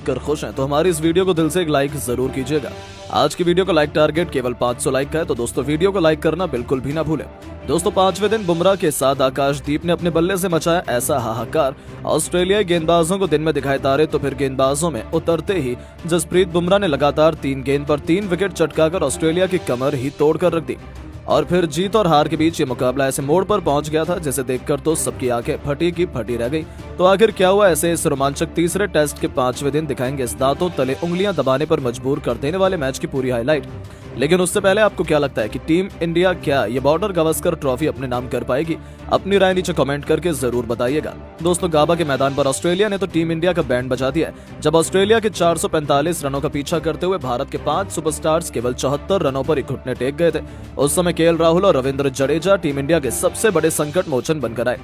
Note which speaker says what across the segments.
Speaker 1: देखकर खुश हैं तो हमारी इस वीडियो को दिल से एक लाइक जरूर कीजिएगा। आज की वीडियो का लाइक टारगेट केवल 500 लाइक का है, तो दोस्तों वीडियो को लाइक करना बिल्कुल भी ना भूलें। दोस्तों 5वें दिन बुमराह के साथ आकाशदीप ने अपने बल्ले से मचाया ऐसा हाहाकार। ऑस्ट्रेलियाई गेंदबाजों को दिन में दिखाई तारे तो फिर गेंदबाजों में उतरते ही जसप्रीत बुमराह ने लगातार 3 गेंद पर 3 विकेट चटकाकर ऑस्ट्रेलिया की कमर ही तोड़कर रख दी। और फिर जीत और हार के बीच ये मुकाबला ऐसे मोड़ पर पहुंच गया था जिसे देखकर तो सबकी आंखें फटी की फटी रह गई। तो आखिर क्या हुआ, ऐसे इस रोमांचक तीसरे टेस्ट के 5वें दिन दिखाएंगे इस दांतों तले उंगलियां दबाने पर मजबूर कर देने वाले मैच की पूरी हाईलाइट। लेकिन उससे पहले आपको क्या लगता है कि टीम इंडिया क्या ये बॉर्डर गावस्कर ट्रॉफी अपने नाम कर पाएगी? अपनी राय नीचे कमेंट करके जरूर बताइएगा। दोस्तों गाबा के मैदान पर ऑस्ट्रेलिया ने तो टीम इंडिया का बैंड बजा दिया है, जब ऑस्ट्रेलिया के 445 रनों का पीछा करते हुए भारत के 5 सुपरस्टार्स केवल 74 रनों पर ही घुटने टेक गए थे। उस समय केएल राहुल और रविंद्र जडेजा टीम इंडिया के सबसे बड़े संकट मोचन बनकर आए।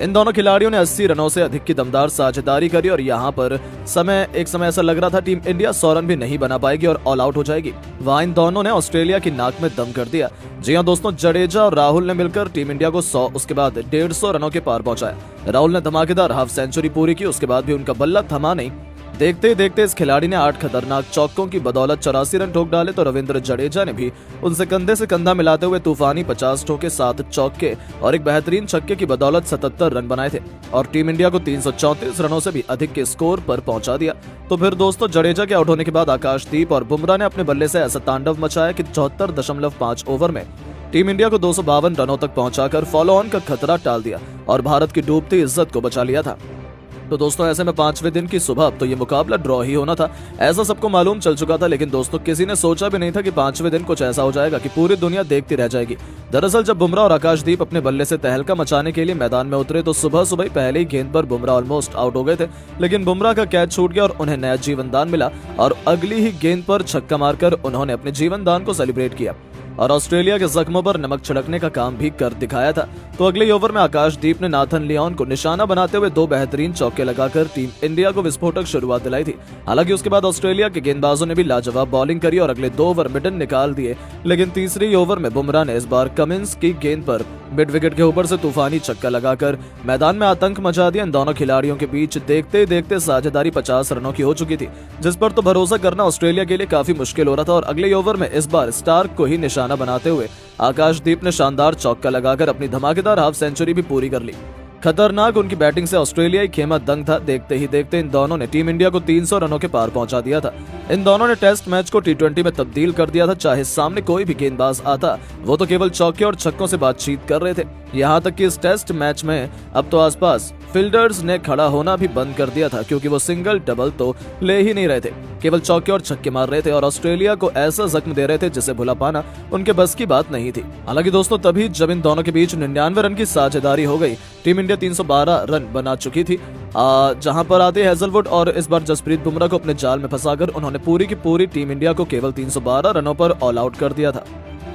Speaker 1: इन दोनों खिलाड़ियों ने 80 रनों से अधिक की दमदार साझेदारी करी और यहाँ पर एक समय ऐसा लग रहा था टीम इंडिया 100 रन भी नहीं बना पाएगी और ऑल आउट हो जाएगी। वहाँ इन दोनों ने ऑस्ट्रेलिया की नाक में दम कर दिया। जी हाँ दोस्तों, जडेजा और राहुल ने मिलकर टीम इंडिया को 100 उसके बाद 150 रनों के पार पहुंचाया। राहुल ने धमाकेदार हाफ सेंचुरी पूरी की, उसके बाद भी उनका बल्ला थमा नहीं। देखते ही देखते इस खिलाड़ी ने 8 खतरनाक चौकों की बदौलत 84 रन ठोक डाले तो रविंद्र जडेजा ने भी उनसे कंधे से कंधा मिलाते हुए तूफानी 50 ठोके, 7 चौके और एक बेहतरीन छक्के की बदौलत 77 रन बनाए थे और टीम इंडिया को 334 रनों से भी अधिक के स्कोर पर पहुंचा दिया। तो फिर दोस्तों जडेजा के आउट होने के बाद आकाशदीप और बुमराह ने अपने बल्ले से ऐसा तांडव मचाया कि 74.5 ओवर में टीम इंडिया को 252 रनों तक पहुंचाकर फॉलो ऑन का खतरा टाल दिया और भारत की डूबती इज्जत को बचा लिया था। तो दोस्तों ऐसे में 5वें दिन की सुबह अब तो ये मुकाबला ड्रॉ ही होना था, ऐसा सबको मालूम चल चुका था। लेकिन दोस्तों किसी ने सोचा भी नहीं था कि 5वें दिन कुछ ऐसा हो जाएगा कि पूरी दुनिया देखती रह जाएगी। दरअसल जब बुमराह और आकाशदीप अपने बल्ले से तहलका मचाने के लिए मैदान में उतरे तो सुबह सुबह पहले ही गेंद पर बुमराह ऑलमोस्ट आउट हो गए थे। लेकिन बुमराह का कैच छूट गया और उन्हें नया जीवन दान मिला और अगली ही गेंद पर छक्का मारकर उन्होंने अपने जीवन दान को सेलिब्रेट किया और ऑस्ट्रेलिया के जख्मों पर नमक छिड़कने का काम भी कर दिखाया था। तो अगले ओवर में आकाशदीप ने नाथन लियोन को निशाना बनाते हुए 2 बेहतरीन चौके लगाकर टीम इंडिया को विस्फोटक शुरुआत दिलाई थी। हालांकि उसके बाद ऑस्ट्रेलिया के गेंदबाजों ने भी लाजवाब बॉलिंग करी और अगले 2 ओवर मिडन निकाल दिए। लेकिन तीसरी ओवर में बुमराह ने इस बार कमिंस की गेंद पर मिड विकेट के ऊपर से तूफानी छक्का लगाकर मैदान में आतंक मचा दिया। इन दोनों खिलाड़ियों के बीच देखते ही देखते साझेदारी 50 रनों की हो चुकी थी, जिस पर तो भरोसा करना ऑस्ट्रेलिया के लिए काफी मुश्किल हो रहा था। और अगले ओवर में इस बार स्टार्क को ही निशाना बनाते हुए आकाशदीप ने शानदार चौका लगाकर अपनी धमाकेदार हाफ सेंचुरी भी पूरी कर ली। खतरनाक उनकी बैटिंग से ऑस्ट्रेलियाई खेमा दंग था। देखते ही देखते इन दोनों ने टीम इंडिया को 300 रनों के पार पहुंचा दिया था। इन दोनों ने टेस्ट मैच को T20 में तब्दील कर दिया था। चाहे सामने कोई भी गेंदबाज आता, वो तो केवल चौके और छक्कों से बातचीत कर रहे थे। यहाँ तक कि इस टेस्ट मैच में अब तो आसपास फील्डर्स ने खड़ा होना भी बंद कर दिया था, क्योंकि वो सिंगल डबल तो ले ही नहीं रहे थे, केवल चौके और छक्के मार रहे थे और ऑस्ट्रेलिया को ऐसा जख्म दे रहे थे जिसे भुला पाना उनके बस की बात नहीं थी। हालांकि दोस्तों तभी जब इन दोनों के बीच 99 रन की साझेदारी हो गई, टीम इंडिया 312 रन बना चुकी थी, जहां पर आते हेजलवुड और इस बार जसप्रीत बुमराह को अपने जाल में फंसाकर उन्होंने पूरी की पूरी टीम इंडिया को केवल 312 रनों पर ऑल आउट कर दिया था।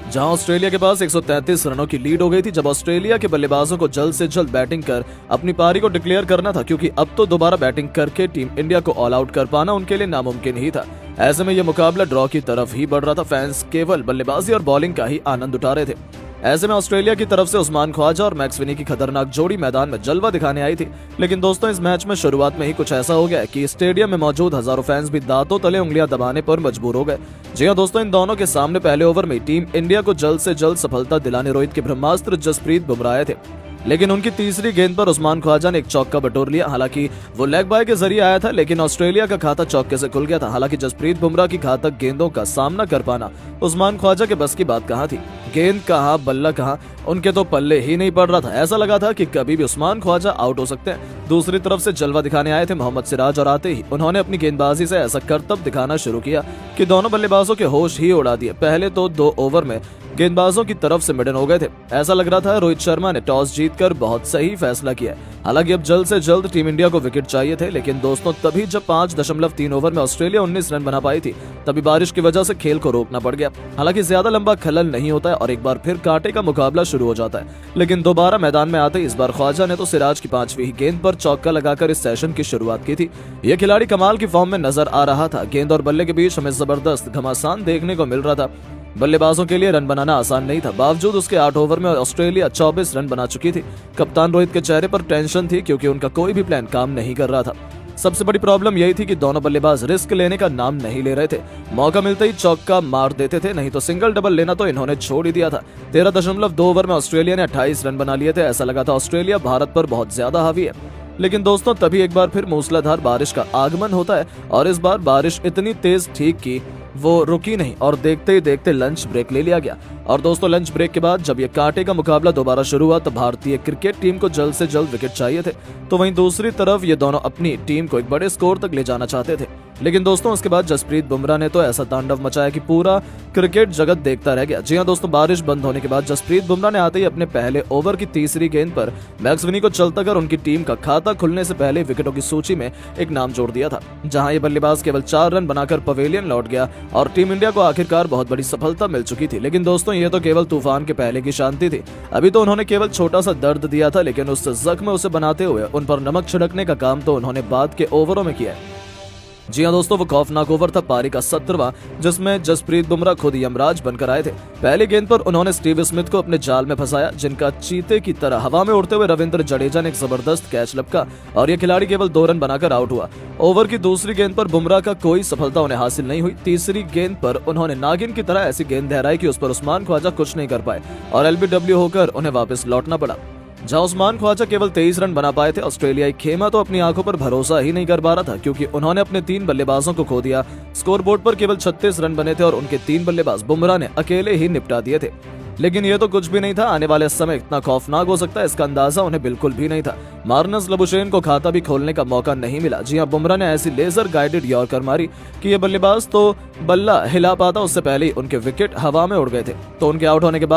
Speaker 1: जहां ऑस्ट्रेलिया के पास 133 रनों की लीड हो गई थी, जब ऑस्ट्रेलिया के बल्लेबाजों को जल्द से जल्द बैटिंग कर अपनी पारी को डिक्लेयर करना था, क्योंकि अब तो दोबारा बैटिंग करके टीम इंडिया को ऑल आउट कर पाना उनके लिए नामुमकिन ही था। ऐसे में यह मुकाबला ड्रॉ की तरफ ही बढ़ रहा था। फैंस केवल बल्लेबाजी और बॉलिंग का ही आनंद उठा रहे थे। ऐसे में ऑस्ट्रेलिया की तरफ से उस्मान ख्वाजा और मैक्स विनी की खतरनाक जोड़ी मैदान में जलवा दिखाने आई थी। लेकिन दोस्तों इस मैच में शुरुआत में ही कुछ ऐसा हो गया कि स्टेडियम में मौजूद हजारों फैंस भी दांतों तले उंगलियां दबाने पर मजबूर हो गए। जी हां दोस्तों, इन दोनों के सामने पहले ओवर में टीम इंडिया को जल्द से जल्द सफलता दिलाने रोहित के ब्रह्मास्त्र जसप्रीत बुमराह आए थे। लेकिन उनकी तीसरी गेंद पर उस्मान ख्वाजा ने एक चौका बटोर लिया। हालांकि वो लेग बाय के जरिए आया था, लेकिन ऑस्ट्रेलिया का खाता चौके से खुल गया था। हालांकि जसप्रीत बुमराह की घातक गेंदों का सामना कर पाना उस्मान ख्वाजा के बस की बात कहाँ थी। गेंद कहाँ, बल्ला कहाँ, उनके तो पल्ले ही नहीं पड़ रहा था। ऐसा लगा था कि कभी भी उस्मान ख्वाजा आउट हो सकते हैं। दूसरी तरफ से जलवा दिखाने आए थे मोहम्मद सिराज और आते ही उन्होंने अपनी गेंदबाजी से ऐसा करतब दिखाना शुरू किया कि दोनों बल्लेबाजों के होश ही उड़ा दिए। पहले तो 2 ओवर में गेंदबाजों की तरफ से मिडन हो गए थे। ऐसा लग रहा था रोहित शर्मा ने टॉस जीतकर बहुत सही फैसला किया। हालांकि अब जल्द से जल्द टीम इंडिया को विकेट चाहिए थे। लेकिन दोस्तों तभी जब 5.3 ओवर में ऑस्ट्रेलिया 19 रन बना पाई थी, तभी बारिश की वजह से खेल को रोकना पड़ गया। हालांकि ज्यादा लंबा खलल नहीं होता है और एक बार फिर कांटे का मुकाबला शुरू हो जाता है। लेकिन दोबारा मैदान में आते इस बार ख्वाजा ने तो सिराज की 5वीं गेंद पर चौका लगाकर इस सेशन की शुरुआत की थी। यह खिलाड़ी कमाल की फॉर्म में नजर आ रहा था। गेंद और बल्ले के बीच हमें जबरदस्त घमासान देखने को मिल रहा था। बल्लेबाजों के लिए रन बनाना आसान नहीं था। बावजूद उसके 8 ओवर में ऑस्ट्रेलिया 24 रन बना चुकी थी। कप्तान रोहित के चेहरे पर टेंशन थी, क्योंकि उनका कोई भी प्लान काम नहीं कर रहा था। सबसे बड़ी प्रॉब्लम यही थी कि दोनों बल्लेबाज रिस्क लेने का नाम नहीं ले रहे थे। मौका मिलते ही चौका मार देते थे, नहीं तो सिंगल डबल लेना तो इन्होंने छोड़ ही दिया था। 13.2 ओवर में ऑस्ट्रेलिया ने 28 रन बना लिए थे। ऐसा लगा था ऑस्ट्रेलिया भारत पर बहुत ज्यादा हावी है। लेकिन दोस्तों तभी एक बार फिर मूसलाधार बारिश का आगमन होता है और इस बार बारिश इतनी तेज ठीक की वो रुकी नहीं और देखते ही देखते लंच ब्रेक ले लिया गया। और दोस्तों लंच ब्रेक के बाद जब ये कांटे का मुकाबला दोबारा शुरू हुआ तो भारतीय क्रिकेट टीम को जल्द से जल्द विकेट चाहिए थे, तो वहीं दूसरी तरफ ये दोनों अपनी टीम को एक बड़े स्कोर तक ले जाना चाहते थे। लेकिन दोस्तों उसके बाद जसप्रीत बुमराह ने तो ऐसा तांडव मचाया कि पूरा क्रिकेट जगत देखता रह गया। जी हां दोस्तों, बारिश बंद होने के बाद जसप्रीत बुमराह ने आते ही अपने पहले ओवर की तीसरी गेंद पर मैक्सवेनी को चलता कर उनकी टीम का खाता खुलने से पहले विकेटों की सूची में एक नाम जोड़ दिया था। जहां ये बल्लेबाज केवल 4 रन बनाकर पवेलियन लौट गया और टीम इंडिया को आखिरकार बहुत बड़ी सफलता मिल चुकी थी। लेकिन दोस्तों ये तो केवल तूफान के पहले की शांति थी। अभी तो उन्होंने केवल छोटा सा दर्द दिया था, लेकिन उस जख्म उसे बनाते हुए उन पर नमक छिड़कने का काम तो उन्होंने बाद के ओवरों में किया है। जी हां दोस्तों, वो खौफनाक ओवर था पारी का 17वां, जिसमें जसप्रीत बुमराह खुद यमराज बनकर आए थे। पहली गेंद पर उन्होंने स्टीव स्मिथ को अपने जाल में फंसाया, जिनका चीते की तरह हवा में उड़ते हुए रविंद्र जडेजा ने एक जबरदस्त कैच लपका और ये खिलाड़ी केवल 2 रन बनाकर आउट हुआ। ओवर की दूसरी गेंद पर बुमराह का कोई सफलता उन्हें हासिल नहीं हुई। तीसरी गेंद पर उन्होंने नागिन की तरह ऐसी गेंद लहराई कि उस पर उस्मान ख्वाजा कुछ नहीं कर पाए और एलबीडब्ल्यू होकर उन्हें वापस लौटना पड़ा। जहां उस्मान ख्वाजा केवल 23 रन बना पाए थे, ऑस्ट्रेलियाई खेमा तो अपनी आंखों पर भरोसा ही नहीं कर पा रहा था, क्योंकि उन्होंने अपने 3 बल्लेबाजों को खो दिया। स्कोरबोर्ड पर केवल 36 रन बने थे और उनके 3 बल्लेबाज बुमराह ने अकेले ही निपटा दिए थे। लेकिन ये तो कुछ भी नहीं था। आने वाले समय इतना खौफनाक हो सकता है इसका अंदाजा उन्हें बिल्कुल भी नहीं था। मार्नस लबुशेन को खाता भी खोलने का मौका नहीं मिला। जी हां, बुमराह ने ऐसी लेजर गाइडेड यॉर्कर मारी कि ये बल्लेबाज तो बल्ला हिला पाता उससे पहले ही उनके विकेट हवा में उड़ गए थे। तो उनके आउट होने के बाद